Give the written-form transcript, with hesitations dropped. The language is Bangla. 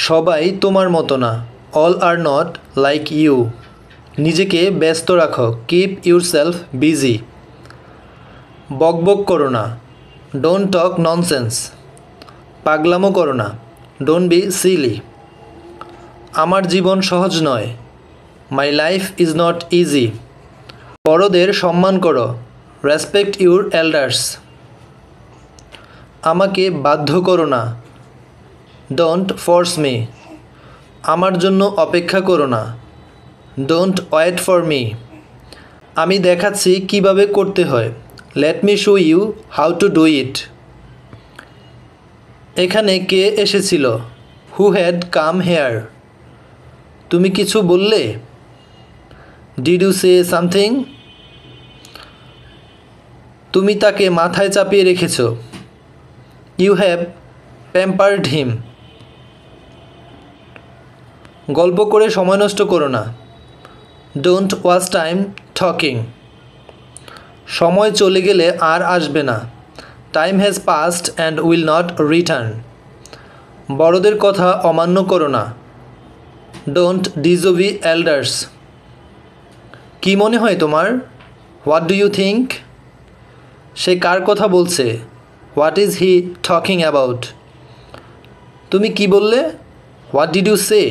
সবাই তোমার মতো না, all are not like you. নিজেকে ব্যস্ত রাখো, কিপ ইউরসেলফ বিজি। বকবক করো না, ডোন্ট টক ননসেন্স। পাগলামো করো না, ডোন্ট বি সিলি। আমার জীবন সহজ নয়, my life is not easy. বড়দের সম্মান করো, রেসপেক্ট ইউর এল্ডার্স। আমাকে বাধ্য করো না, ডোন্ট ফোর্স মি। আমার জন্য অপেক্ষা করো না, ডোন্ট ওয়েট ফর মি। আমি দেখাচ্ছি কিভাবে করতে হয়, let me show you how to do it. এখানে কে এসেছিল, হু হ্যাড কাম হেয়ার। তুমি কিছু বললে, ডিড ইউ সে সামথিং। তুমি তাকে মাথায় চাপিয়ে রেখেছ, ইউ হ্যাভ প্যাম্পার্ড হিম। গল্প করে সময় নষ্ট করো না, ডোন্ট ওয়াস্ট টাইম টকিং। সময় চলে গেলে আর আসবে না, time has past and will not return. বড়দের কথা অমান্য করো না, ডোন্ট ডিসওবি এল্ডার্স। কী মনে হয় তোমার, হোয়াট ডু ইউ থিঙ্ক। সে কার কথা বলছে, what is he talking about. তুমি কি বললে, হোয়াট ডিড ইউ সে।